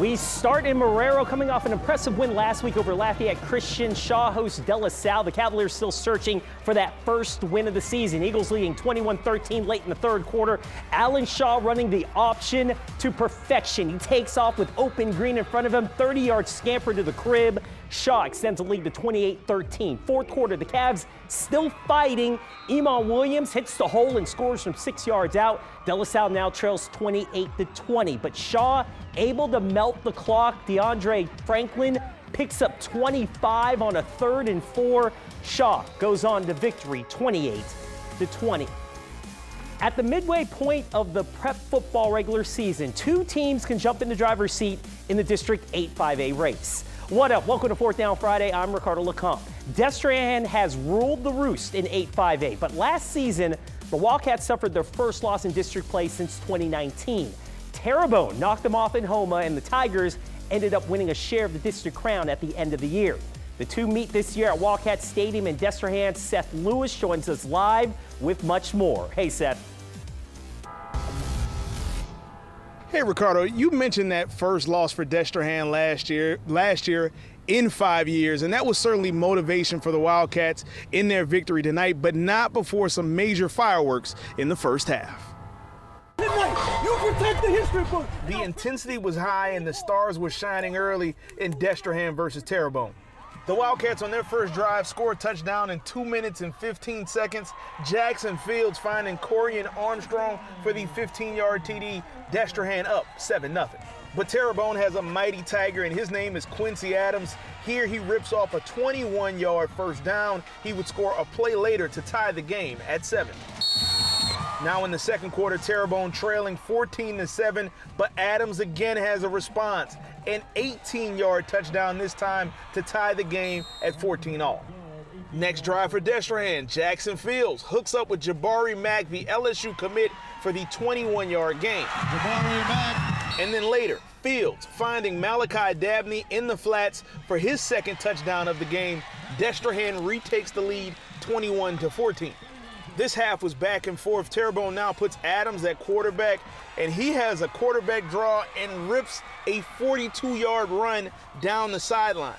We start in Marrero, coming off an impressive win last week over Lafayette Christian. Shaw hosts De La Salle. The Cavaliers still searching for that first win of the season. Eagles leading 21-13 late in the third quarter. Alan Shaw running the option to perfection. He takes off with open green in front of him, 30-yard scamper to the crib. Shaw extends the lead to 28-13. Fourth quarter, the Cavs still fighting. Iman Williams hits the hole and scores from 6 yards out. De La Salle now trails 28-20, but Shaw able to melt the clock. DeAndre Franklin picks up 25 on a 3rd and 4. Shaw goes on to victory, 28-20. At the midway point of the prep football regular season, 2 teams can jump in the driver's seat in the District 8-5A race. What up? Welcome to 4th Down Friday. I'm Ricardo LeCompte. Destrehan has ruled the roost in 8-5A, but last season, the Wildcats suffered their first loss in district play since 2019. Terrebonne knocked them off in Homa, and the Tigers ended up winning a share of the district crown at the end of the year. The two meet this year at Wildcat Stadium in Destrehan. Seth Lewis joins us live with much more. Hey, Seth. Hey, Ricardo, you mentioned that first loss for Destrehan last year in 5 years, and that was certainly motivation for the Wildcats in their victory tonight, but not before some major fireworks in the first half. You protect the history book. The intensity was high and the stars were shining early in Destrehan versus Terrebonne. The Wildcats on their first drive score a touchdown in 2 minutes and 15 seconds. Jackson Fields finding Corian Armstrong for the 15-yard TD. Destrehan up 7-0. But Terrebonne has a mighty tiger, and his name is Quincy Adams. Here he rips off a 21-yard first down. He would score a play later to tie the game at 7. Now in the second quarter, Terrebonne trailing 14-7, but Adams again has a response. An 18-yard touchdown this time to tie the game at 14-all. Next drive for Destrehan, Jackson Fields hooks up with Jabari Mack, the LSU commit, for the 21-yard gain. Jabari Mack. And then later, Fields finding Malachi Dabney in the flats for his second touchdown of the game. Destrehan retakes the lead 21-14. This half was back and forth. Terrebonne now puts Adams at quarterback, and he has a quarterback draw and rips a 42-yard run down the sideline.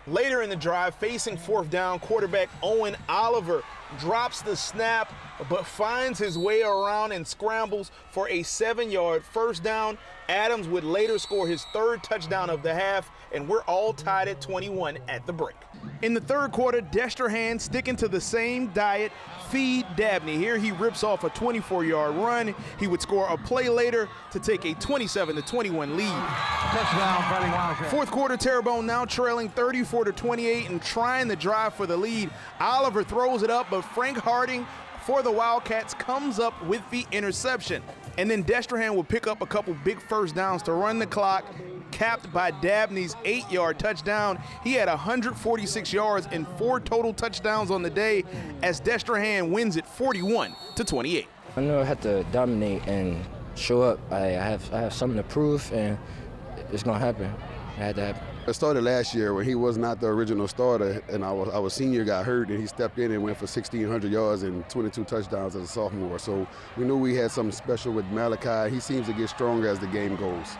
Later in the drive, facing 4th down, quarterback Owen Oliver drops the snap, but finds his way around and scrambles for a 7-yard first down. Adams would later score his 3rd touchdown of the half, and we're all tied at 21 at the break. In the third quarter, Destrehan sticking to the same diet, feed Dabney. Here he rips off a 24-yard run. He would score a play later to take a 27-21 lead. Touchdown, Fighting Wildcats. Fourth quarter, Terrebonne now trailing 34-28 and trying to drive for the lead. Oliver throws it up, but Frank Harding for the Wildcats comes up with the interception. And then Destrehan will pick up a couple big first downs to run the clock, capped by Dabney's 8-yard touchdown. He had 146 yards and 4 total touchdowns on the day as Destrehan wins it 41-28. I know I had to dominate and show up. I have something to prove, and it's going to happen. It had to happen. It started last year when he was not the original starter, and our senior got hurt, and he stepped in and went for 1,600 yards and 22 touchdowns as a sophomore. So we knew we had something special with Malachi. He seems to get stronger as the game goes.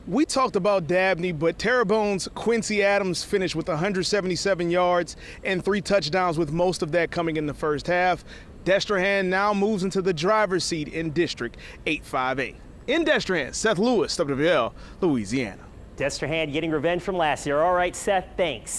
We talked about Dabney, but Terrebonne's Quincy Adams finished with 177 yards and 3 touchdowns, with most of that coming in the first half. Destrehan now moves into the driver's seat in District 8-5A. In Destrehan, Seth Lewis, WWL, Louisiana. Destrehan getting revenge from last year. All right, Seth, thanks.